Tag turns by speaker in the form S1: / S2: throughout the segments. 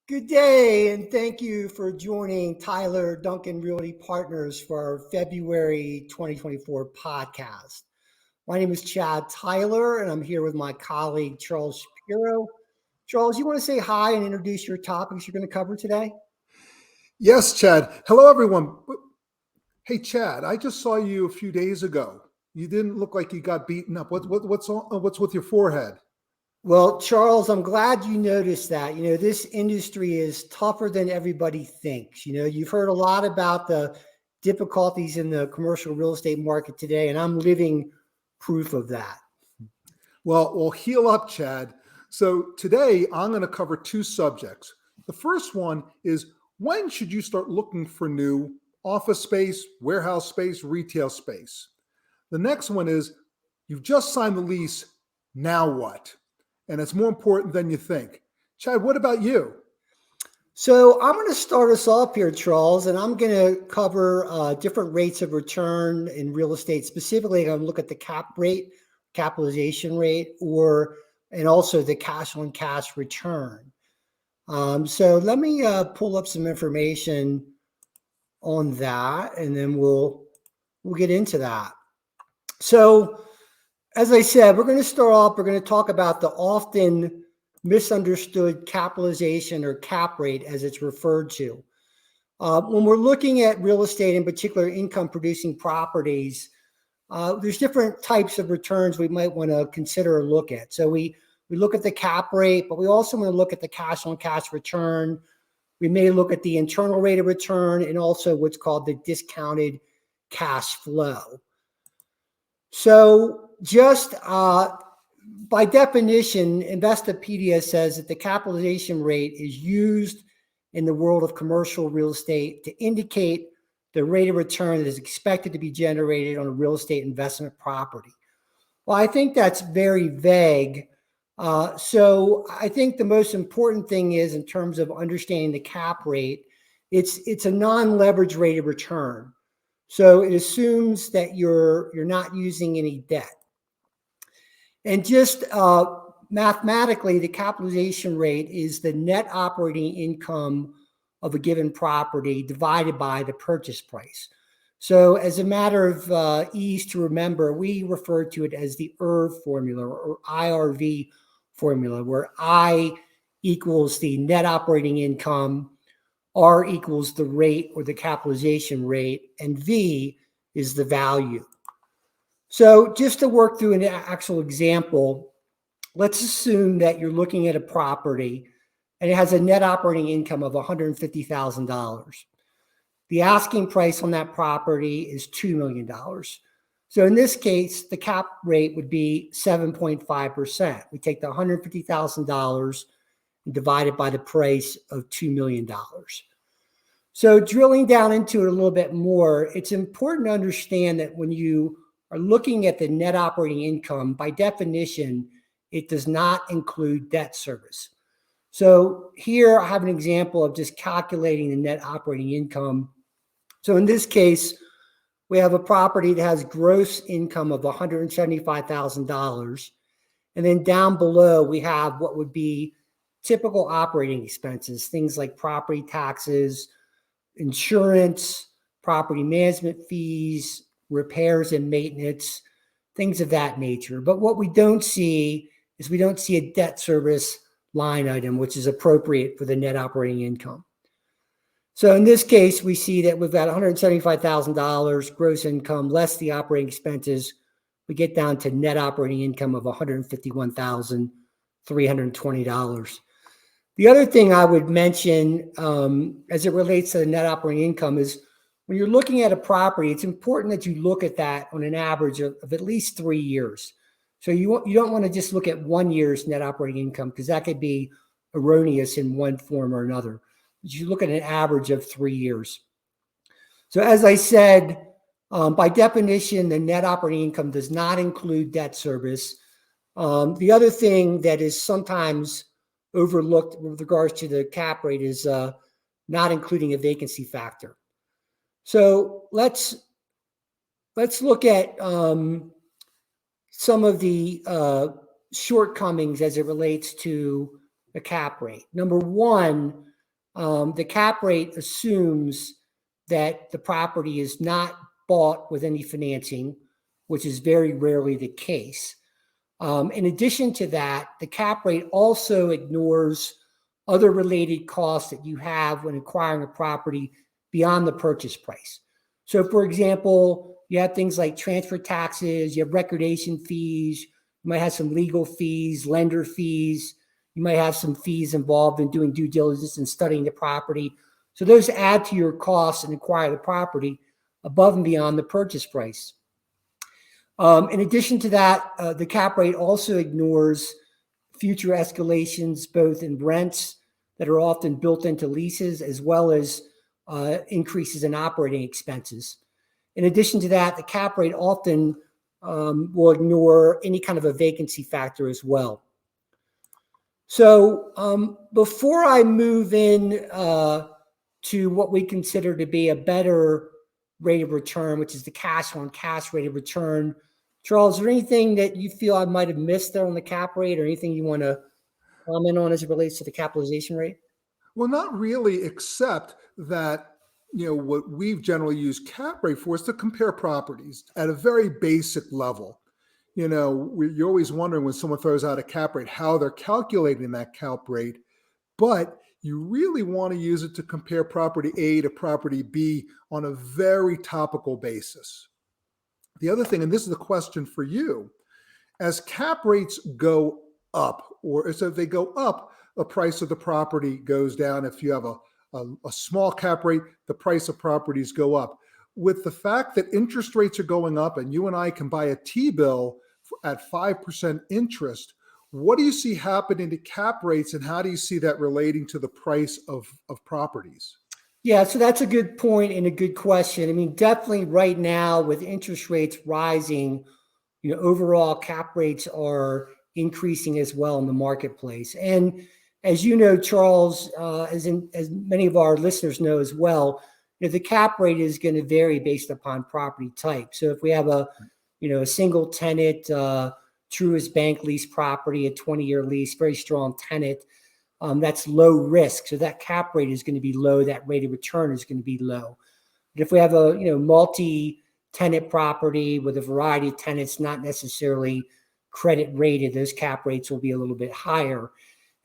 S1: Good day, and thank you for joining Tyler Duncan Realty Partners for our February 2024 podcast. My name is Chad Tyler, and I'm here with my colleague, Charles Shapiro. Charles, you want to say hi and introduce your topics you're going to cover today?
S2: Yes, Chad. Hello, everyone. Hey, Chad, I just saw you a few days ago. You didn't look like you got beaten up. What's with your forehead?
S1: Well, Charles, I'm glad you noticed that. This industry is tougher than everybody thinks. You've heard a lot about the difficulties in the commercial real estate market today, and I'm living proof of that.
S2: Well, heal up, Chad. So today I'm going to cover two subjects. The first one is when should you start looking for new office space, warehouse space, retail space? The next one is you've just signed the lease. Now what? And it's more important than you think. Chad, what about you?
S1: So I'm going to start us off here, Charles, and I'm going to cover different rates of return in real estate. Specifically, I'm going to look at the cap rate, capitalization rate, and also the cash on cash return. So let me pull up some information on that, and then we'll get into that. So, as I said, we're going to start off. We're going to talk about the often misunderstood capitalization or cap rate, as it's referred to. When we're looking at real estate, in particular income-producing properties, there's different types of returns we might want to consider or look at. So we look at the cap rate, but we also want to look at the cash-on-cash return. We may look at the internal rate of return and also what's called the discounted cash flow. So just by definition, Investopedia says that the capitalization rate is used in the world of commercial real estate to indicate the rate of return that is expected to be generated on a real estate investment property. Well, I think that's very vague. So I think the most important thing is, in terms of understanding the cap rate, it's a non-leverage rate of return. So it assumes that you're not using any debt. And just mathematically, the capitalization rate is the net operating income of a given property divided by the purchase price. So as a matter of ease to remember, we refer to it as the IRV formula or IRV formula, where I equals the net operating income, R equals the rate or the capitalization rate, and V is the value. So just to work through an actual example, let's assume that you're looking at a property and it has a net operating income of $150,000. The asking price on that property is $2 million. So in this case, the cap rate would be 7.5%. We take the $150,000 and divide it by the price of $2 million. So drilling down into it a little bit more, it's important to understand that when you are looking at the net operating income, by definition, it does not include debt service. So here I have an example of just calculating the net operating income. So in this case, we have a property that has gross income of $175,000. And then down below, we have what would be typical operating expenses, things like property taxes, insurance, property management fees, repairs and maintenance, things of that nature. But what we don't see is we don't see a debt service line item, which is appropriate for the net operating income. So in this case, we see that we've got $175,000 gross income less the operating expenses. We get down to net operating income of $151,320. The other thing I would mention as it relates to the net operating income is when you're looking at a property, it's important that you look at that on an average of at least 3 years. So you don't want to just look at 1 year's net operating income, because that could be erroneous in one form or another. You look at an average of 3 years. So as I said, by definition, the net operating income does not include debt service. The other thing that is sometimes overlooked with regards to the cap rate is not including a vacancy factor. So let's look at some of the shortcomings as it relates to the cap rate. Number one, the cap rate assumes that the property is not bought with any financing, which is very rarely the case. In addition to that, the cap rate also ignores other related costs that you have when acquiring a property beyond the purchase price. So, for example, you have things like transfer taxes, you have recordation fees, you might have some legal fees, lender fees, you might have some fees involved in doing due diligence and studying the property. So those add to your costs and acquire the property above and beyond the purchase price. In addition to that, the cap rate also ignores future escalations, both in rents that are often built into leases, as well as increases in operating expenses. In addition to that, the cap rate often will ignore any kind of a vacancy factor as well. So before I move in to what we consider to be a better rate of return, which is the cash on cash rate of return, Charles, is there anything that you feel I might have missed there on the cap rate, or anything you want to comment on as it relates to the capitalization rate?
S2: Well, not really, except that, what we've generally used cap rate for is to compare properties at a very basic level. You're always wondering when someone throws out a cap rate, how they're calculating that cap rate, but you really want to use it to compare property A to property B on a very topical basis. The other thing, and this is a question for you, as cap rates go up, or so if they go up, the price of the property goes down. If you have a small cap rate, the price of properties go up. With the fact that interest rates are going up and you and I can buy a T-bill at 5% interest, what do you see happening to cap rates, and how do you see that relating to the price of properties?
S1: Yeah, so that's a good point and a good question. I mean, definitely right now with interest rates rising, overall cap rates are increasing as well in the marketplace. And as you know, Charles, as many of our listeners know as well, the cap rate is going to vary based upon property type. So if we have a single tenant, Truist Bank lease property, a 20-year lease, very strong tenant, that's low risk. So that cap rate is going to be low. That rate of return is going to be low. But if we have a multi-tenant property with a variety of tenants, not necessarily credit rated, those cap rates will be a little bit higher.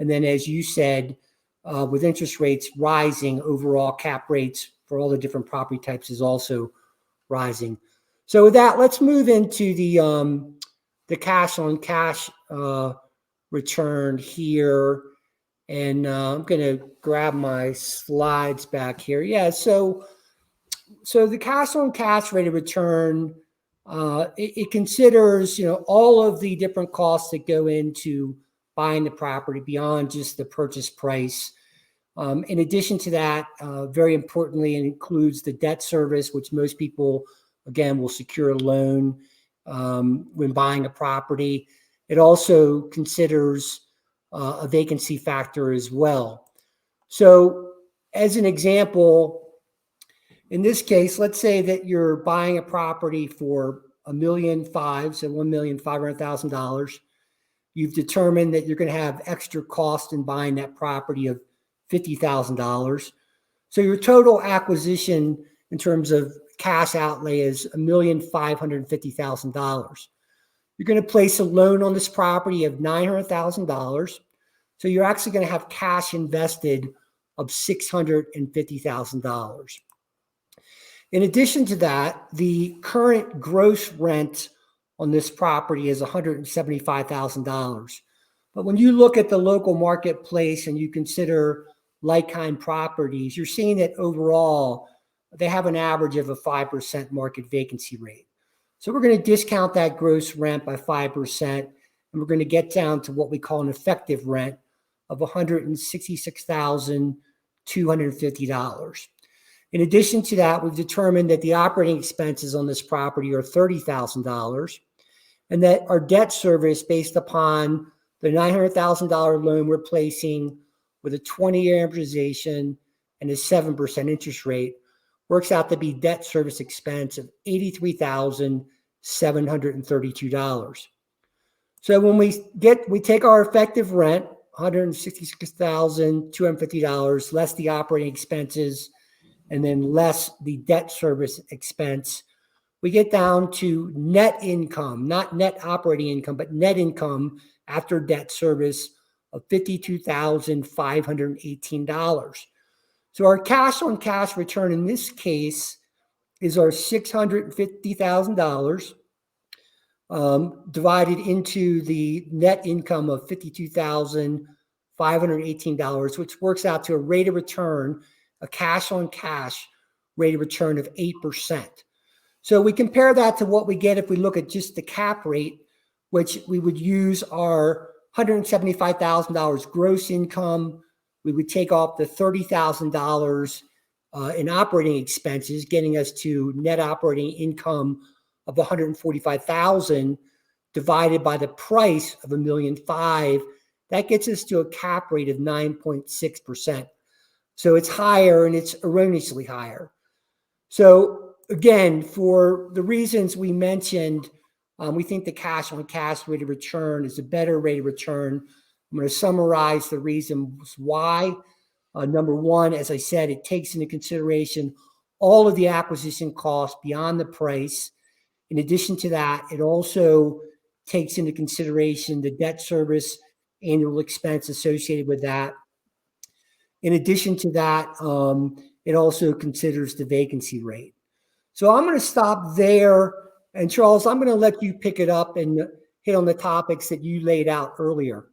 S1: And then, as you said, with interest rates rising, overall cap rates for all the different property types is also rising. So with that, let's move into the cash on cash return here. And I'm going to grab my slides back here. Yeah, so the cash on cash rate of return, it considers, all of the different costs that go into buying the property beyond just the purchase price. In addition to that, very importantly, it includes the debt service, which most people, again, will secure a loan when buying a property. It also considers a vacancy factor as well. So as an example, in this case, let's say that you're buying a property for $1.5 million, so $1,500,000. You've determined that you're going to have extra cost in buying that property of $50,000. So your total acquisition in terms of cash outlay is $1,550,000. You're going to place a loan on this property of $900,000. So you're actually going to have cash invested of $650,000. In addition to that, the current gross rent on this property is $175,000. But when you look at the local marketplace and you consider like-kind properties, you're seeing that overall they have an average of a 5% market vacancy rate. So we're going to discount that gross rent by 5%, and we're going to get down to what we call an effective rent of $166,250. In addition to that, we've determined that the operating expenses on this property are $30,000, and that our debt service, based upon the $900,000 loan we're placing with a 20-year amortization and a 7% interest rate, works out to be debt service expense of $83,732. So when we take our effective rent $166,250 less the operating expenses, and then less the debt service expense, we get down to net income, not net operating income, but net income after debt service of $52,518. So our cash on cash return in this case is our $650,000 divided into the net income of $52,518, which works out to a rate of return, a cash on cash rate of return of 8%. So we compare that to what we get if we look at just the cap rate, which we would use our $175,000 gross income. We would take off the $30,000 in operating expenses, getting us to net operating income of $145,000 divided by the price of $1.5 million. That gets us to a cap rate of 9.6%. So it's higher, and it's erroneously higher. So again, for the reasons we mentioned, we think the cash on cash rate of return is a better rate of return. I'm going to summarize the reasons why. Number one, as I said, it takes into consideration all of the acquisition costs beyond the price. In addition to that, it also takes into consideration the debt service annual expense associated with that. In addition to that, it also considers the vacancy rate. So I'm going to stop there. And Charles, I'm going to let you pick it up and hit on the topics that you laid out earlier.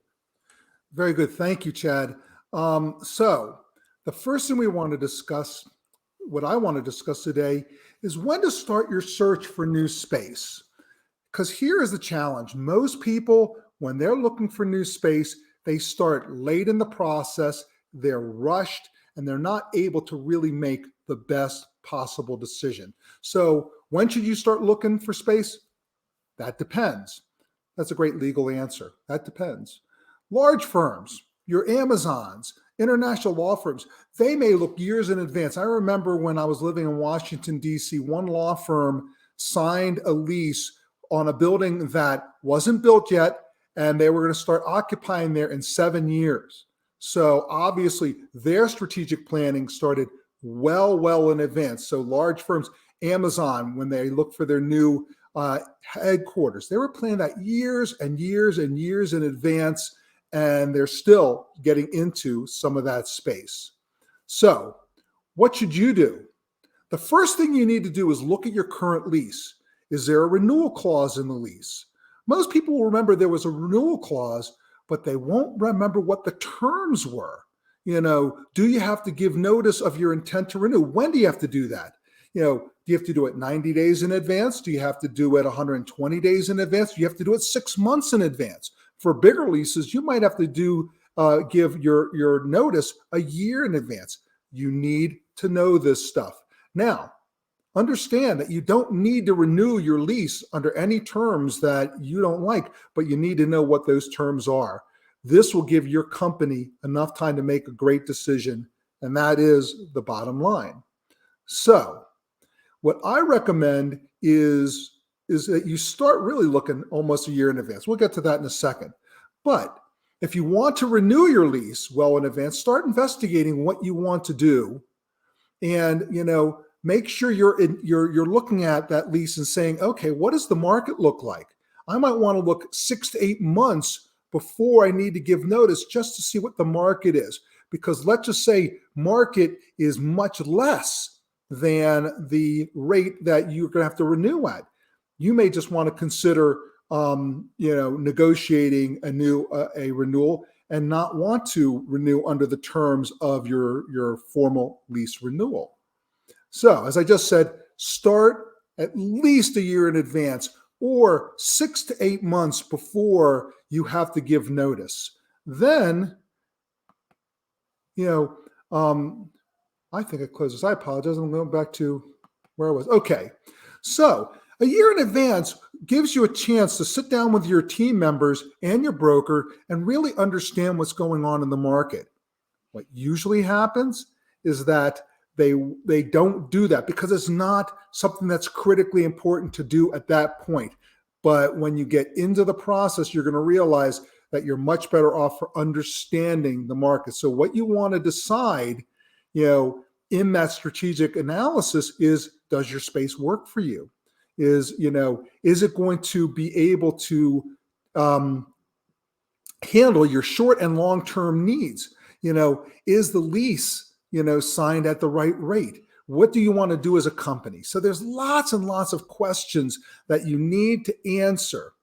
S2: Very good. Thank you, Chad. So the first thing we want to discuss, what I want to discuss today, is when to start your search for new space. Because here is the challenge. Most people, when they're looking for new space, they start late in the process, they're rushed, and they're not able to really make the best possible decision. So when should you start looking for space? That depends. That's a great legal answer. That depends. Large firms, your Amazons, international law firms, they may look years in advance. I remember when I was living in Washington, D.C., one law firm signed a lease on a building that wasn't built yet, and they were going to start occupying there in 7 years. So obviously their strategic planning started well in advance. So large firms, Amazon, when they look for their new headquarters, they were planning that years and years and years in advance, and they're still getting into some of that space. So what should you do? The first thing you need to do is look at your current lease. Is there a renewal clause in the lease? Most people will remember there was a renewal clause, but they won't remember what the terms were. You know, do you have to give notice of your intent to renew? When do you have to do that? You know, do you have to do it 90 days in advance? Do you have to do it 120 days in advance? Do you have to do it 6 months in advance? For bigger leases, you might have to give your notice a year in advance. You need to know this stuff. Now, understand that you don't need to renew your lease under any terms that you don't like, but you need to know what those terms are. This will give your company enough time to make a great decision, and that is the bottom line. So what I recommend is that you start really looking almost a year in advance. We'll get to that in a second. But if you want to renew your lease well in advance, start investigating what you want to do, and make sure you're looking at that lease and saying, okay, what does the market look like? I might want to look 6 to 8 months before I need to give notice just to see what the market is. Because let's just say market is much less than the rate that you're going to have to renew at. You may just want to consider, negotiating a renewal and not want to renew under the terms of your formal lease renewal. So, as I just said, start at least a year in advance or 6 to 8 months before you have to give notice. Then, I think I closed this. I apologize. I'm going back to where I was. Okay. So a year in advance gives you a chance to sit down with your team members and your broker and really understand what's going on in the market. What usually happens is that they don't do that because it's not something that's critically important to do at that point. But when you get into the process, you're going to realize that you're much better off for understanding the market. So what you want to decide, in that strategic analysis is, does your space work for you? Is it going to be able to handle your short and long-term needs? Is the lease, signed at the right rate? What do you want to do as a company? So there's lots and lots of questions that you need to answer.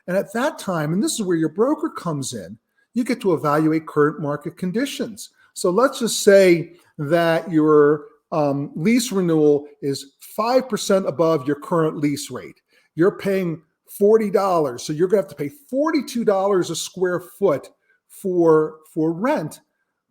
S2: And at that time, and this is where your broker comes in, you get to evaluate current market conditions. So let's just say that your lease renewal is 5% above your current lease rate. You're paying $40, so you're going to have to pay $42 a square foot for rent.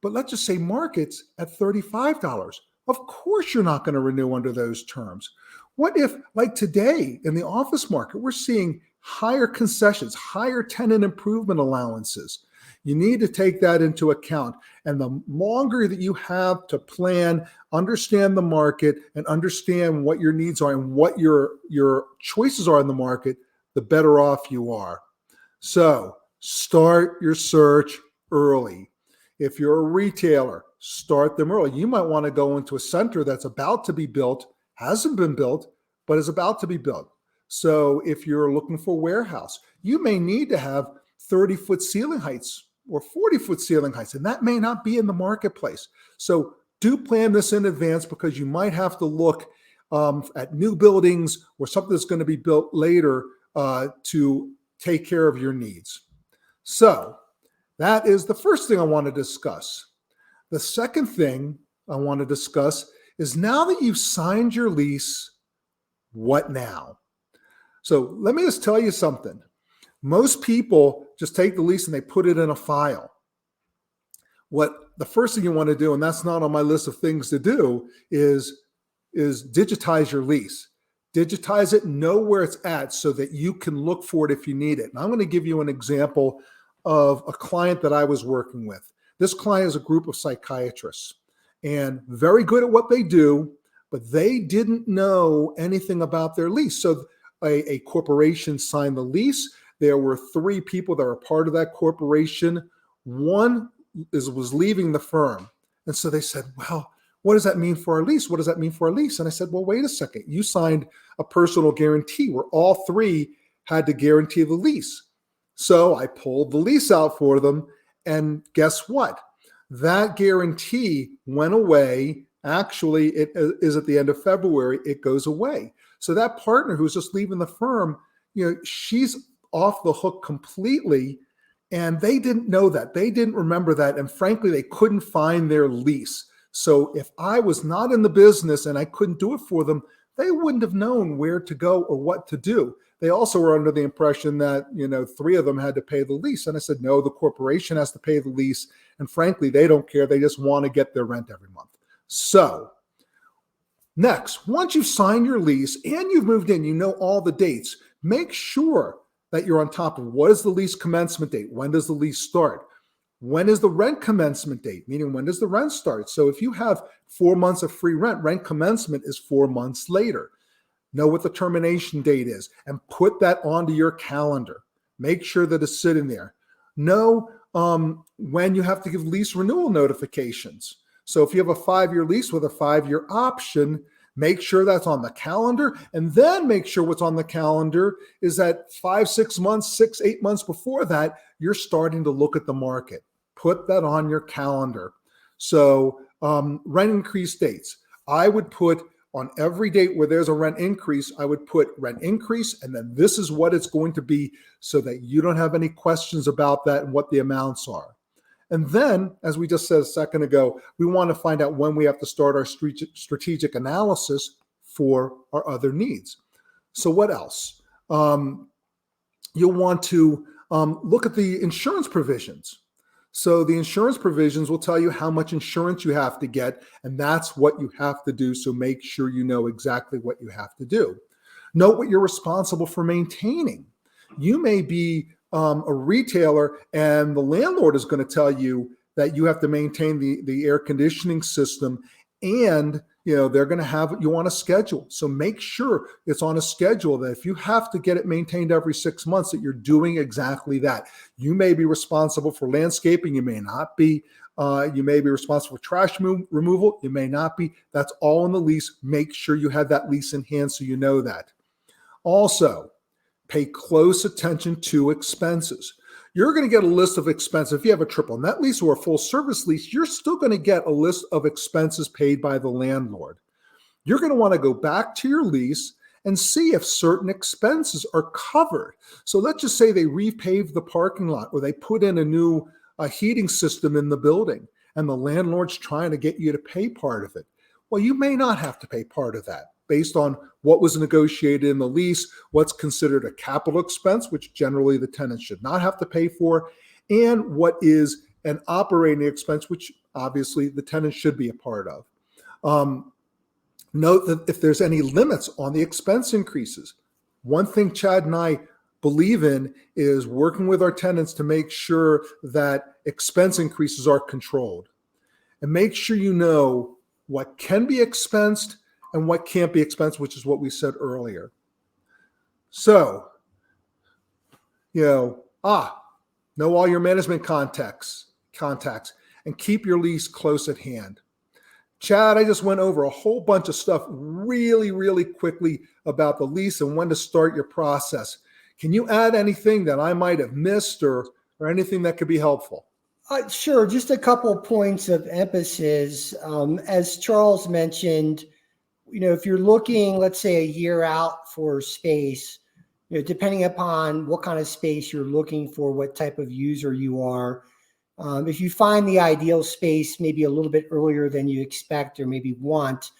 S2: But let's just say market's at $35. Of course, you're not going to renew under those terms. What if, like today in the office market, we're seeing higher concessions, higher tenant improvement allowances? You need to take that into account. And the longer that you have to plan, understand the market, and understand what your needs are and what your choices are in the market, the better off you are. So start your search early. If you're a retailer, start them early. You might want to go into a center that's about to be built, hasn't been built, but is about to be built. So if you're looking for a warehouse, you may need to have 30-foot ceiling heights or 40-foot ceiling heights, and that may not be in the marketplace. So do plan this in advance, because you might have to look at new buildings or something that's going to be built later to take care of your needs. So that is the first thing I want to discuss. The second thing I want to discuss is, now that you've signed your lease, what now? So let me just tell you something. Most people just take the lease and they put it in a file. What the first thing you want to do, and that's not on my list of things to do, is digitize your lease. Digitize it, know where it's at so that you can look for it if you need it. And I'm going to give you an example of a client that I was working with. This client is a group of psychiatrists and very good at what they do, but they didn't know anything about their lease. So a corporation signed the lease. There were 3 people that were part of that corporation. One was leaving the firm. And so they said, well, what does that mean for our lease? What does that mean for our lease? And I said, well, wait a second. You signed a personal guarantee where all 3 had to guarantee the lease. So I pulled the lease out for them. And guess what? That guarantee went away. Actually, it is at the end of February, it goes away. So that partner who's just leaving the firm, she's off the hook completely. And they didn't know that. They didn't remember that. And frankly, they couldn't find their lease. So if I was not in the business and I couldn't do it for them, they wouldn't have known where to go or what to do. They also were under the impression that, 3 of them had to pay the lease. And I said, no, the corporation has to pay the lease. And frankly, they don't care. They just want to get their rent every month. So next, once you've signed your lease and you've moved in, you know all the dates, make sure that you're on top of what is the lease commencement date? When does the lease start? When is the rent commencement date? Meaning, when does the rent start? So if you have 4 months of free rent commencement is 4 months later. Know what the termination date is and put that onto your calendar. Make sure that it's sitting there. Know when you have to give lease renewal notifications. So if you have a 5-year lease with a 5-year option, make sure that's on the calendar, and then make sure what's on the calendar is that 5, 6 months, 6, 8 months before that, you're starting to look at the market. Put that on your calendar. So rent increase dates. I would put on every date where there's a rent increase, I would put rent increase, and then this is what it's going to be so that you don't have any questions about that and what the amounts are. And then, as we just said a second ago, we want to find out when we have to start our strategic analysis for our other needs. So what else? You'll want to look at the insurance provisions. So the insurance provisions will tell you how much insurance you have to get, and that's what you have to do. So make sure you know exactly what you have to do. Note what you're responsible for maintaining. You may be a retailer and the landlord is going to tell you that you have to maintain the air conditioning system and they're going to have you on a schedule. So make sure it's on a schedule that if you have to get it maintained every 6 months, that you're doing exactly that. You may be responsible for landscaping. You may not be. You may be responsible for trash removal. You may not be. That's all in the lease. Make sure you have that lease in hand so you know that. Also, pay close attention to expenses. You're going to get a list of expenses. If you have a triple net lease or a full service lease, you're still going to get a list of expenses paid by the landlord. You're going to want to go back to your lease and see if certain expenses are covered. So let's just say they repaved the parking lot, or they put in a new heating system in the building, and the landlord's trying to get you to pay part of it. Well, you may not have to pay part of that based on what was negotiated in the lease, what's considered a capital expense, which generally the tenant should not have to pay for, and what is an operating expense, which obviously the tenant should be a part of. Note that if there's any limits on the expense increases. One thing Chad and I believe in is working with our tenants to make sure that expense increases are controlled, and make sure you know what can be expensed and what can't be expensed, which is what we said earlier. So, know all your management contacts, and keep your lease close at hand. Chad, I just went over a whole bunch of stuff really, really quickly about the lease and when to start your process. Can you add anything that I might have missed or anything that could be helpful?
S1: Sure. Just a couple of points of emphasis. As Charles mentioned, if you're looking, let's say, a year out for space, depending upon what kind of space you're looking for, what type of user you are, if you find the ideal space maybe a little bit earlier than you expect or maybe want,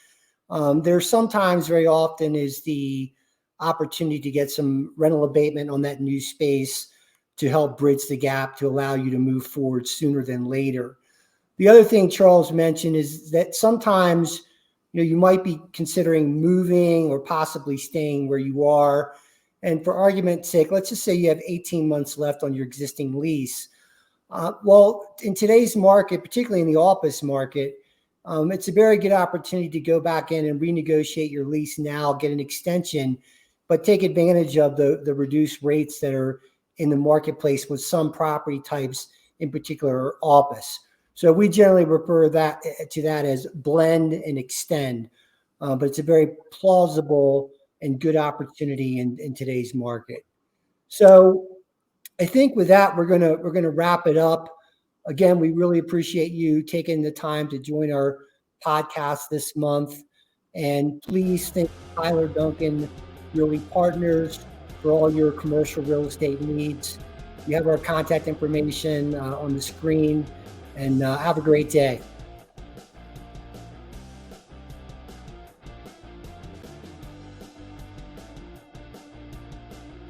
S1: there sometimes, very often, is the opportunity to get some rental abatement on that new space to help bridge the gap to allow you to move forward sooner than later. The other thing Charles mentioned is that sometimes you might be considering moving or possibly staying where you are. And for argument's sake, let's just say you have 18 months left on your existing lease. Well, in today's market, particularly in the office market, it's a very good opportunity to go back in and renegotiate your lease now, get an extension, but take advantage of the reduced rates that are in the marketplace with some property types, in particular office. So we generally refer to that as blend and extend, but it's a very plausible and good opportunity in today's market. So I think with that, we're gonna wrap it up. Again, we really appreciate you taking the time to join our podcast this month, and please thank Tyler Duncan Realty Partners for all your commercial real estate needs. You have our contact information on the screen. And have a great day.